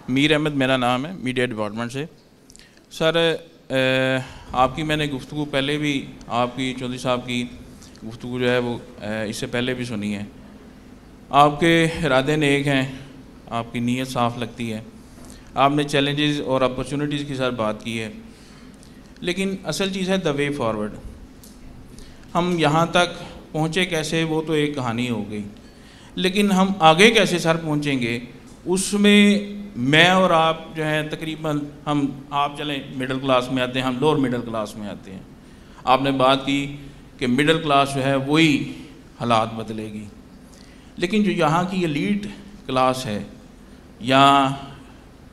मीर अहमद मेरा नाम है, मीडिया डिपार्टमेंट से। सर आपकी मैंने गुफ्तगू पहले भी, आपकी चौधरी साहब की गुफ्तगू जो है वो इससे पहले भी सुनी है। आपके इरादे नेक हैं, आपकी नीयत साफ़ लगती है, आपने चैलेंजेस और अपॉर्चुनिटीज़ की सर बात की है, लेकिन असल चीज़ है द वे फॉरवर्ड। हम यहाँ तक पहुँचे कैसे वो तो एक कहानी हो गई, लेकिन हम आगे कैसे सर पहुँचेंगे उसमें मैं और आप जो है तकरीबन आप चलें मिडिल क्लास में आते हैं, हम लोअर मिडिल क्लास में आते हैं। आपने बात की कि मिडिल क्लास जो है वही हालात बदलेगी, लेकिन जो यहाँ की एलीट क्लास है या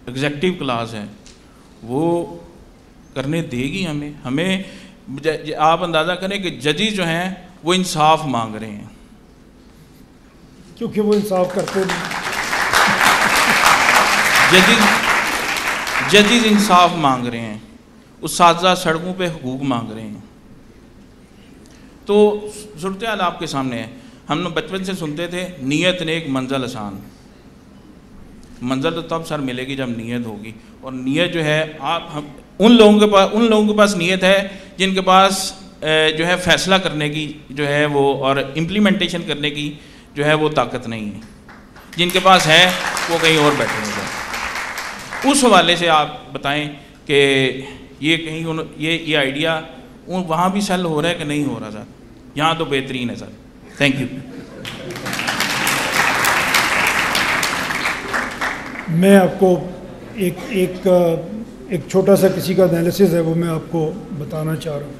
एग्जेक्टिव क्लास है वो करने देगी हमें आप अंदाज़ा करें कि जजेस जो हैं वो इंसाफ मांग रहे हैं, क्योंकि वो इंसाफ करते नहीं। जजेस इंसाफ मांग रहे हैं, उस्ताज़ा सड़कों पे हुकूक मांग रहे हैं। तो सूरत हाल आपके सामने है। हम बचपन से सुनते थे नीयत नेक मंजिल आसान। मंजिल तो तब सर मिलेगी जब नीयत होगी, और नीयत जो है हम उन लोगों के पास नीयत है जिनके पास जो है फ़ैसला करने की जो है वो और इम्प्लीमेंटेशन करने की जो है वो ताकत नहीं है। जिनके पास है वो कहीं और बैठे होंगे। उस हवाले से आप बताएं कि ये कहीं ये आइडिया वहाँ भी सेल हो रहा है कि नहीं हो रहा सर? यहाँ तो बेहतरीन है सर। Thank you. मैं आपको एक छोटा सा किसी का एनालिसिस है वो मैं आपको बताना चाह रहा हूँ।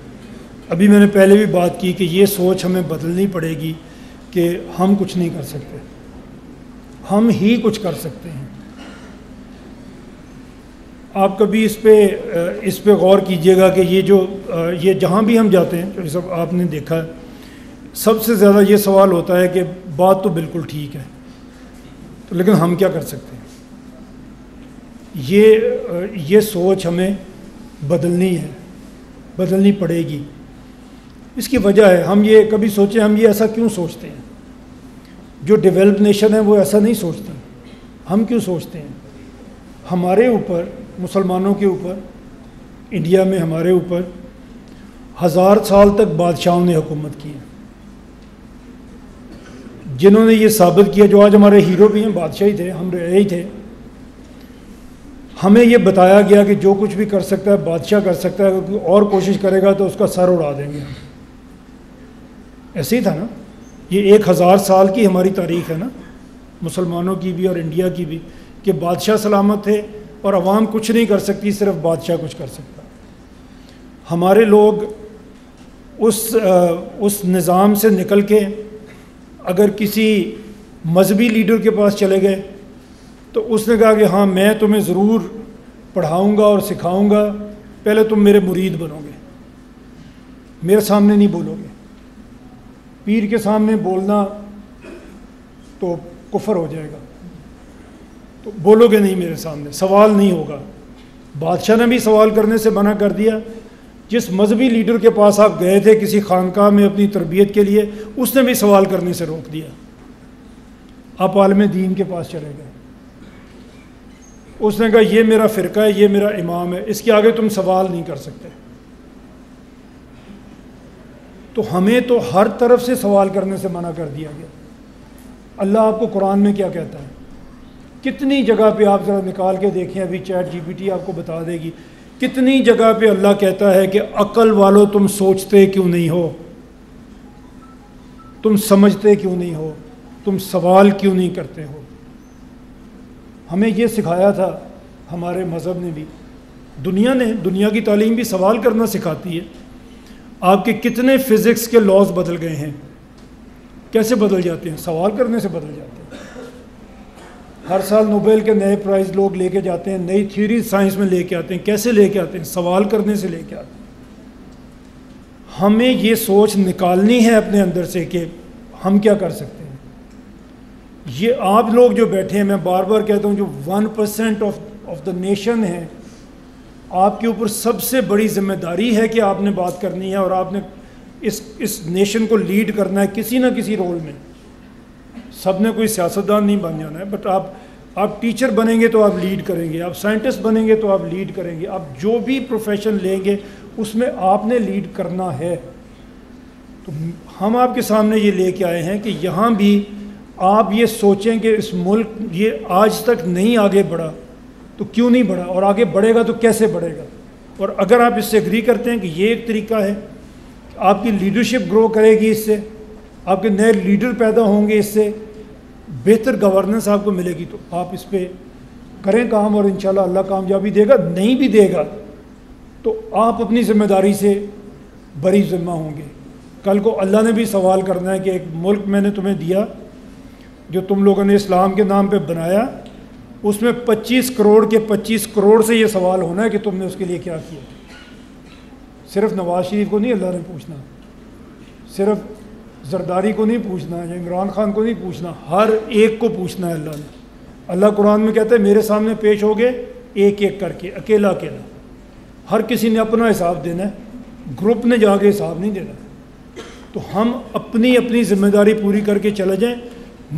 अभी मैंने पहले भी बात की कि ये सोच हमें बदलनी पड़ेगी कि हम कुछ नहीं कर सकते, हम ही कुछ कर सकते हैं। आप कभी इस पे गौर कीजिएगा कि ये जहाँ भी हम जाते हैं, तो सब आपने देखा है, सबसे ज़्यादा ये सवाल होता है कि बात तो बिल्कुल ठीक है, तो लेकिन हम क्या कर सकते हैं? ये सोच हमें बदलनी पड़ेगी। इसकी वजह है, हम ये कभी सोचें हम ये ऐसा क्यों सोचते हैं? जो डेवलप्ड नेशन है वो ऐसा नहीं सोचते। हम क्यों सोचते हैं? हमारे ऊपर, मुसलमानों के ऊपर, इंडिया में हमारे ऊपर 1000 साल तक बादशाहों ने हुकूमत की है, जिन्होंने ये साबित किया, जो आज हमारे हीरो भी हैं, बादशाह ही थे, हम रहे ही थे। हमें ये बताया गया कि जो कुछ भी कर सकता है बादशाह कर सकता है, कोई और कोशिश करेगा तो उसका सर उड़ा देंगे हम। ऐसे ही था ना? ये 1000 साल की हमारी तारीख़ है ना, मुसलमानों की भी और इंडिया की भी, कि बादशाह सलामत थे और अवाम कुछ नहीं कर सकती, सिर्फ बादशाह कुछ कर सकता। हमारे लोग उस निज़ाम से निकल के अगर किसी मजहबी लीडर के पास चले गए तो उसने कहा कि हाँ मैं तुम्हें ज़रूर पढ़ाऊँगा और सिखाऊँगा, पहले तुम मेरे मुरीद बनोगे, मेरे सामने नहीं बोलोगे। पीर के सामने बोलना तो कुफर हो जाएगा, तो बोलोगे नहीं मेरे सामने, सवाल नहीं होगा। बादशाह ने भी सवाल करने से मना कर दिया। जिस मजहबी लीडर के पास आप गए थे किसी खानकाह में अपनी तरबियत के लिए, उसने भी सवाल करने से रोक दिया। आप आलिम दीन के पास चले गए, उसने कहा ये मेरा फ़िरका है, ये मेरा इमाम है, इसके आगे तुम सवाल नहीं कर सकते। तो हमें तो हर तरफ से सवाल करने से मना कर दिया गया। अल्लाह आपको कुरान में क्या कहता है? कितनी जगह पे आप ज़रा निकाल के देखें, अभी चैट जीपीटी आपको बता देगी, कितनी जगह पे अल्लाह कहता है कि अक्ल वालों तुम सोचते क्यों नहीं हो, तुम समझते क्यों नहीं हो, तुम सवाल क्यों नहीं करते हो। हमें ये सिखाया था हमारे मज़हब ने भी, दुनिया की तालीम भी सवाल करना सिखाती है। आपके कितने फ़िज़िक्स के लॉज बदल गए हैं, कैसे बदल जाते हैं? सवाल करने से बदल जाते हैं। हर साल नोबेल के नए प्राइज़ लोग लेके जाते हैं, नई थ्योरी साइंस में लेके आते हैं। कैसे लेके आते हैं? सवाल करने से लेके आते हैं। हमें ये सोच निकालनी है अपने अंदर से कि हम क्या कर सकते हैं। ये आप लोग जो बैठे हैं, मैं बार बार कहता हूँ, जो 1% ऑफ द नेशन है, आपके ऊपर सबसे बड़ी जिम्मेदारी है कि आपने बात करनी है और आपने इस नेशन को लीड करना है किसी ना किसी रोल में। सब ने कोई सियासतदान नहीं बन जाना है, बट आप आप टीचर बनेंगे तो आप लीड करेंगे, आप साइंटिस्ट बनेंगे तो आप लीड करेंगे, आप जो भी प्रोफेशन लेंगे उसमें आपने लीड करना है। तो हम आपके सामने ये लेके आए हैं कि यहाँ भी आप ये सोचें कि इस मुल्क ये आज तक नहीं आगे बढ़ा तो क्यों नहीं बढ़ा, और आगे बढ़ेगा तो कैसे बढ़ेगा। और अगर आप इससे एग्री करते हैं कि ये एक तरीका है, आपकी लीडरशिप ग्रो करेगी, इससे आपके नए लीडर पैदा होंगे, इससे बेहतर गवर्नेंस आपको मिलेगी, तो आप इस पर करें काम और इंशाल्लाह अल्लाह कामयाबी देगा। नहीं भी देगा तो आप अपनी ज़िम्मेदारी से बरी ज़िम्मा होंगे। कल को अल्लाह ने भी सवाल करना है कि एक मुल्क मैंने तुम्हें दिया जो तुम लोगों ने इस्लाम के नाम पे बनाया, उसमें 25 करोड़ के 25 करोड़ से ये सवाल होना है कि तुमने उसके लिए क्या किया। सिर्फ नवाज शरीफ को नहीं अल्लाह ने पूछना, सिर्फ जरदारी को नहीं पूछना, या इमरान खान को नहीं पूछना, हर एक को पूछना है अल्लाह ने। अल्लाह कुरान में कहता है मेरे सामने पेश हो गए एक एक करके, अकेला अकेला, हर किसी ने अपना हिसाब देना है, ग्रुप ने जाके हिसाब नहीं देना। तो हम अपनी अपनी जिम्मेदारी पूरी करके चले जाएं।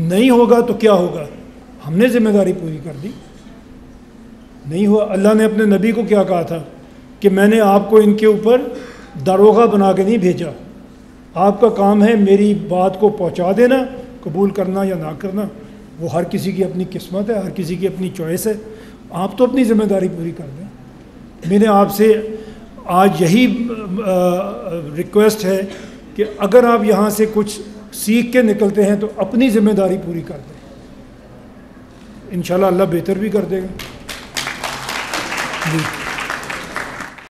नहीं होगा तो क्या होगा, हमने जिम्मेदारी पूरी कर दी। नहीं हुआ, अल्लाह ने अपने नबी को क्या कहा था कि मैंने आपको इनके ऊपर दारोगा बना के नहीं भेजा, आपका काम है मेरी बात को पहुंचा देना, कबूल करना या ना करना वो हर किसी की अपनी किस्मत है, हर किसी की अपनी चॉइस है। आप तो अपनी ज़िम्मेदारी पूरी कर दें। मैंने आपसे आज यही रिक्वेस्ट है कि अगर आप यहाँ से कुछ सीख के निकलते हैं तो अपनी ज़िम्मेदारी पूरी कर दें, इंशाल्लाह अल्लाह बेहतर भी कर देगा। जी।